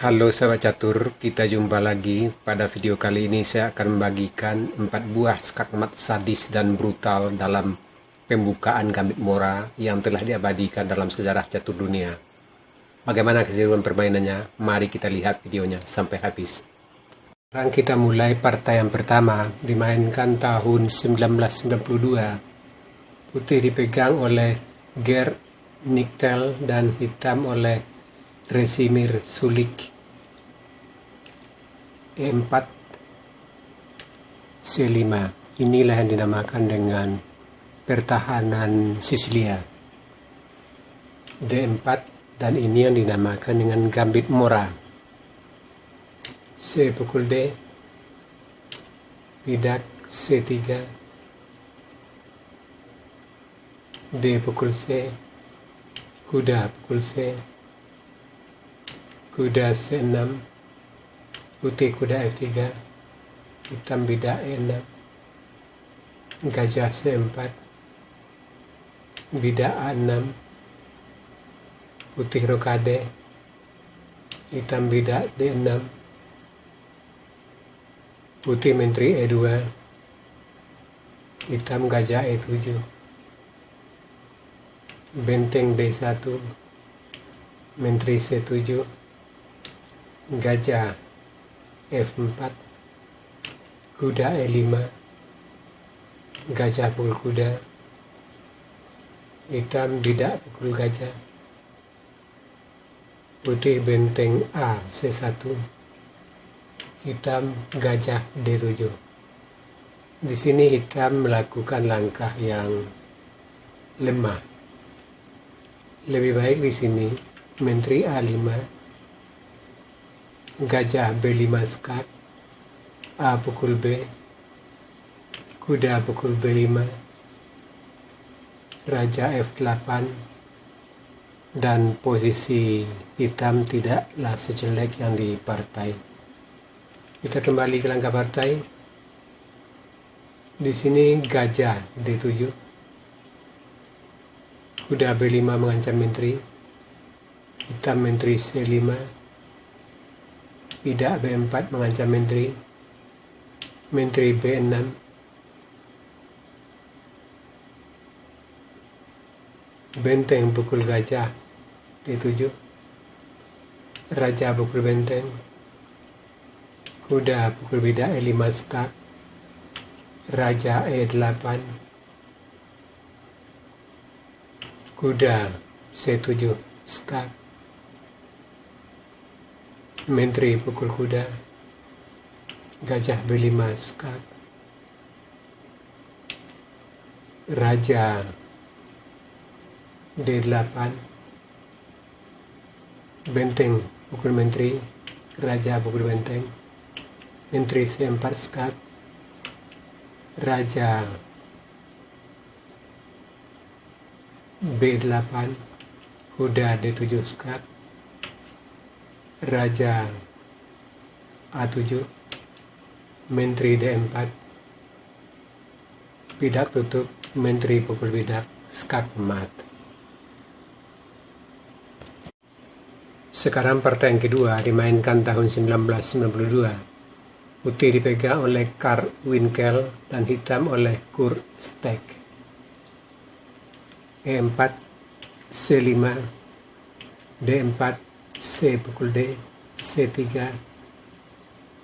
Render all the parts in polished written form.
Halo sahabat catur, kita jumpa lagi. Pada video kali ini saya akan membagikan 4 buah skakmat sadis dan brutal dalam pembukaan Gambit Mora yang telah diabadikan dalam sejarah catur dunia. Bagaimana keseruan permainannya? Mari kita lihat videonya sampai habis. Sekarang kita mulai partai yang pertama, dimainkan tahun 1992. Putih dipegang oleh Gerd Niktel dan hitam oleh Resimir Sulik. E4 C5, inilah yang dinamakan dengan pertahanan Sisilia. D4, dan ini yang dinamakan dengan Gambit Mora. C pukul D, bidak C3, D pukul C, kuda pukul C, kuda C6, putih kuda F3, hitam bidak E6, gajah C4, bidak A6, putih rokade, hitam bidak D6, putih menteri E2, hitam gajah E7, benteng D1, menteri C7, gajah F4, kuda E5, gajah pukul kuda, hitam bidak pukul gajah, putih benteng A C1, hitam gajah D7. Di sini hitam melakukan langkah yang lemah. Lebih baik di sini menteri A5, gajah B5 skak, A pukul B, kuda pukul B5, raja F8, dan posisi hitam tidaklah sejelek yang di partai. Kita kembali ke langkah partai. Di sini gajah D7, kuda B5 mengancam menteri, hitam menteri C5, bidak B4 mengancam menteri, menteri B6, benteng pukul gajah D7, raja pukul benteng, kuda pukul bidak E5 skak, raja E8, kuda C7 skak, menteri pukul kuda, gajah B5 skak, raja D8, benteng pukul menteri, raja pukul benteng, menteri C4 skak, raja B8, kuda D7 skak, raja A7, menteri D4, bidak tutup, menteri pukul bidak, skak mat. Sekarang partai yang kedua, dimainkan tahun 1992. Putih dipegang oleh Karl Winkel dan hitam oleh Kurt Steck. E4 C5, D4, C pukul D, C3,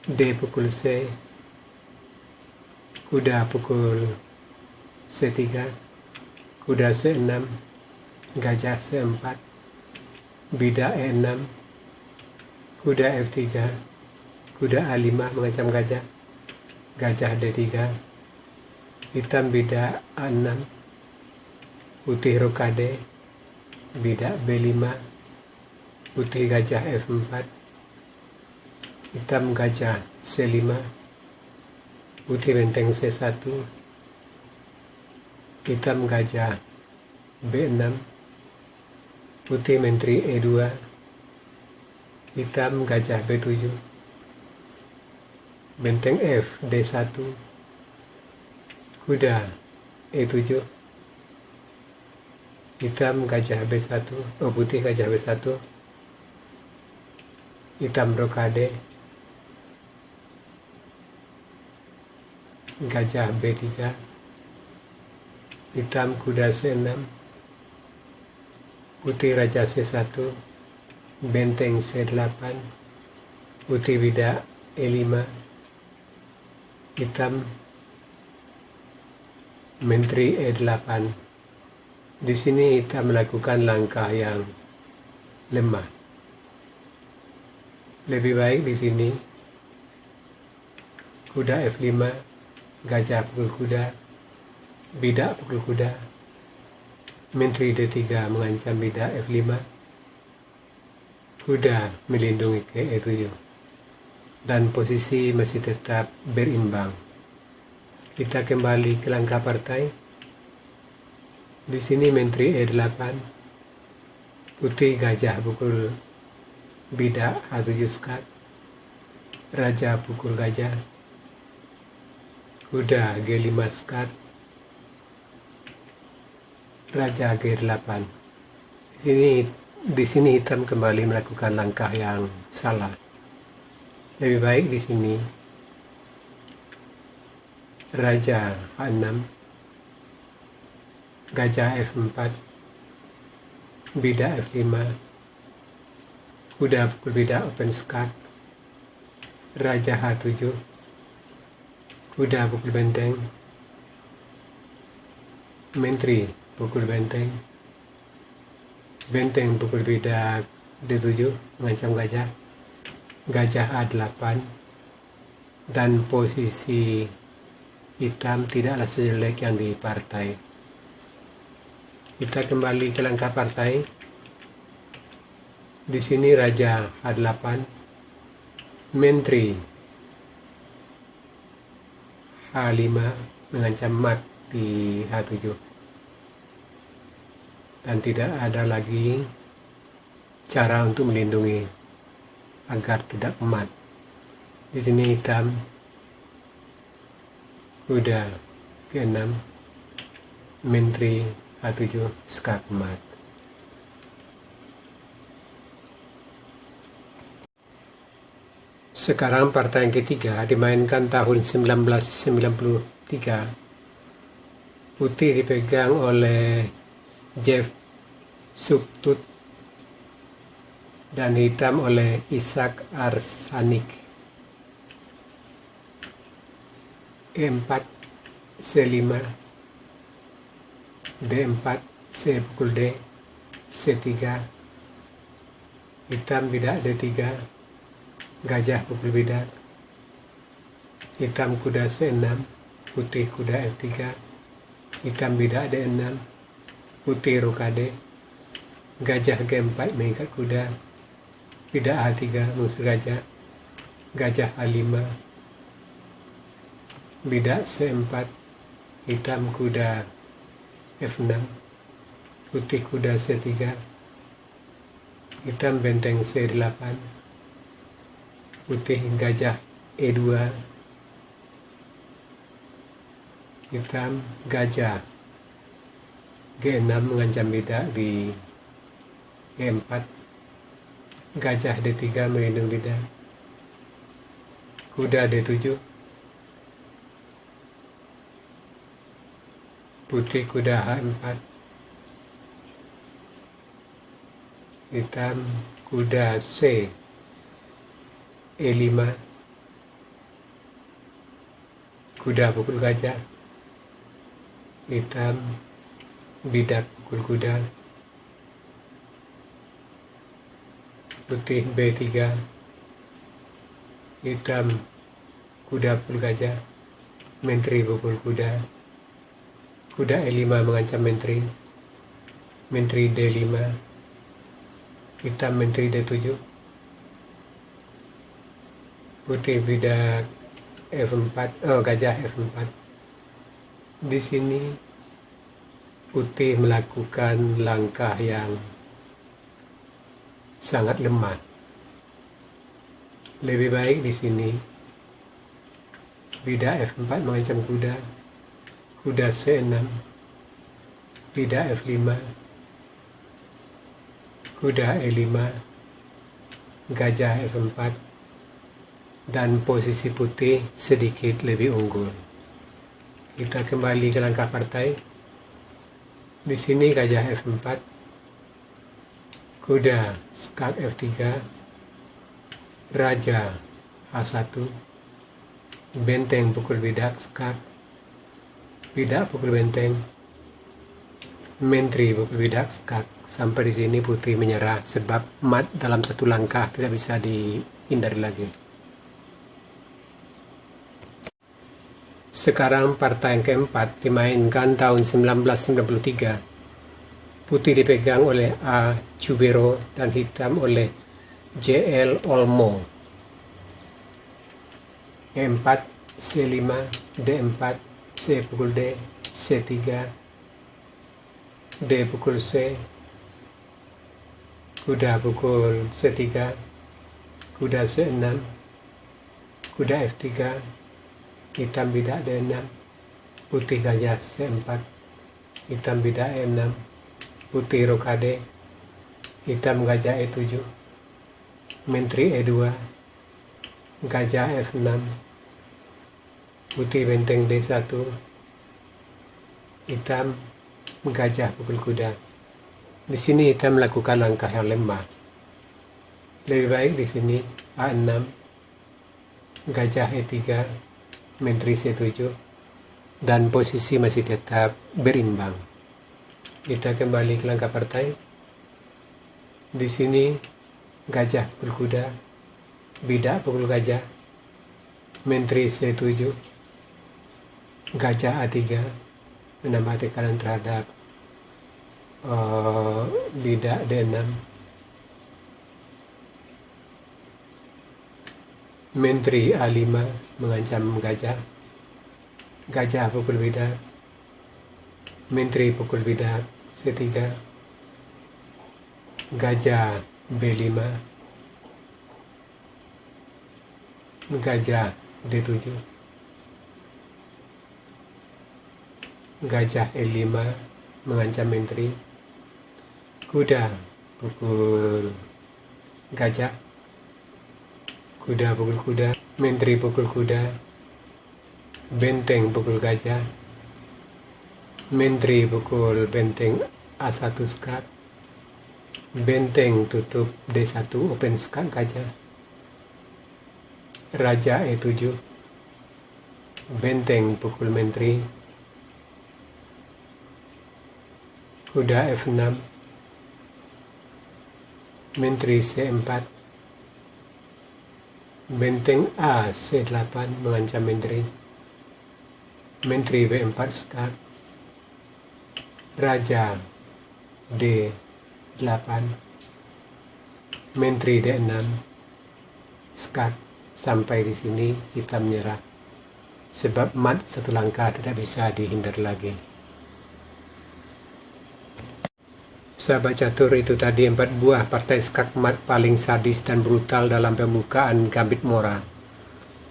D pukul C, kuda pukul C3, kuda C6, gajah C4, bidak E6, kuda F3, kuda A5 mengancam gajah, gajah D3, hitam bidak A6, putih rokade, bidak B5, putih gajah F4, hitam gajah C5, putih benteng C1, hitam gajah B6, putih menteri E2, hitam gajah B7, benteng F D1, kuda E7, hitam gajah B1, putih gajah B1, hitam rokade, gajah B3, hitam kuda C6, putih raja C1, benteng C8, putih bidak E5, hitam menteri E8. Di sini hitam melakukan langkah yang lemah. Lebih baik di sini kuda F5, gajah pukul kuda, bidak pukul kuda, menteri D3 mengancam bidak F5, kuda melindungi ke E7, dan posisi masih tetap berimbang. Kita kembali ke langkah partai. Di sini menteri E8, putih gajah pukul bidak H7 skat, raja pukul gajah, kuda G5 skat, raja G8. Di sini hitam kembali melakukan langkah yang salah. Lebih baik di sini raja H6, gajah F4, bidak F5, kuda pukul bidak open skat, raja H7, kuda pukul benteng, menteri pukul benteng, benteng pukul bidak D7 mengancam gajah, gajah A8, dan posisi hitam tidaklah sejelek yang di partai. Kita kembali ke langkah partai. Di sini raja H8, menteri H5 mengancam mat di H7, dan tidak ada lagi cara untuk melindungi agar tidak mat. Di sini hitam kuda G6, menteri H7 skat mat. Sekarang partai yang ketiga dimainkan tahun 1993. Putih dipegang oleh Jeff Subtut dan hitam oleh Ishak Arsanik. E4, C5, D4, C pukul D, C3, hitam bidak D3, gajah pukul bidak, hitam kuda C6, putih kuda F3, hitam bidak D6, putih rokade, gajah G4 mengikat kuda, bidak H3 mengusir gajah, gajah A5, bidak C4, hitam kuda F6, putih kuda C3, hitam benteng C8, putih gajah E2, hitam gajah G6 mengancam bidak di E4, gajah D3 melindungi bidak, kuda D7, putih kuda H4, hitam kuda C E5, kuda pukul gajah, hitam bidak pukul kuda, putih B3, hitam kuda pukul gajah, menteri pukul kuda, kuda E5 mengancam menteri, menteri D5, hitam menteri D7, putih bidak F4, gajah F4. Di sini putih melakukan langkah yang sangat lemah. Lebih baik di sini bidak F4 mengancam kuda, kuda C6, bidak F5, kuda E5, gajah F4, dan posisi putih sedikit lebih unggul. Kita kembali ke langkah partai. Di sini gajah F4, kuda skak F3, raja H1, benteng pukul bidak skak, bidak pukul benteng, menteri pukul bidak skak. Sampai di sini putih menyerah sebab mat dalam satu langkah tidak bisa dihindari lagi. Sekarang partai yang keempat dimainkan tahun 1993. Putih dipegang oleh A. Cubero dan hitam oleh J.L. Olmo. E4, C5, D4, C pukul D, C3, D pukul C, kuda pukul C3, kuda C6, kuda F3, hitam bidak D6, putih gajah C4, hitam bidak E6, putih rokade, hitam gajah E7, menteri E2, gajah F6, putih benteng D1, hitam gajah pukul kuda. Di sini hitam melakukan langkah yang lemah. Lebih baik di sini A6, gajah E3, menteri C7, dan posisi masih tetap berimbang. Kita kembali ke langkah partai. Di sini gajah pukul kuda, bidak pukul gajah, menteri C7, gajah A3, menambah tekanan terhadap bidak D6, menteri A5 mengancam gajah, gajah pukul bidak, menteri pukul bidak C3, gajah B5, gajah D7, gajah E5 mengancam menteri, kuda pukul gajah, kuda pukul kuda, menteri pukul kuda, benteng pukul gajah, menteri pukul benteng A1 skak, benteng tutup D1 open skak gajah, raja E7, benteng pukul menteri, kuda F6, menteri C4, benteng A C8 mengancam menteri, menteri B4 skak, raja D8, menteri D6 skak. Sampai di sini kita menyerah sebab mat satu langkah tidak bisa dihindar lagi. Sahabat catur, itu tadi 4 buah partai skak mat paling sadis dan brutal dalam pembukaan Gambit Mora.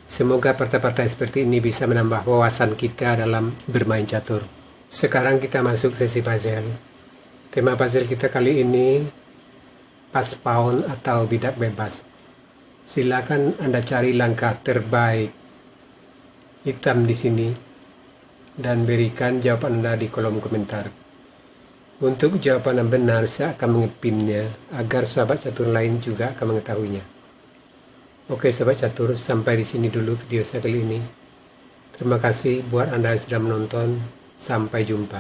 Semoga partai-partai seperti ini bisa menambah wawasan kita dalam bermain catur. Sekarang kita masuk sesi puzzle. Tema puzzle kita kali ini pas pawn atau bidak bebas. Silakan Anda cari langkah terbaik hitam di sini dan berikan jawaban Anda di kolom komentar. Untuk jawaban yang benar, saya akan mengepinnya agar sahabat catur lain juga akan mengetahuinya. Oke sahabat catur, sampai di sini dulu video saya kali ini. Terima kasih buat Anda yang sudah menonton. Sampai jumpa.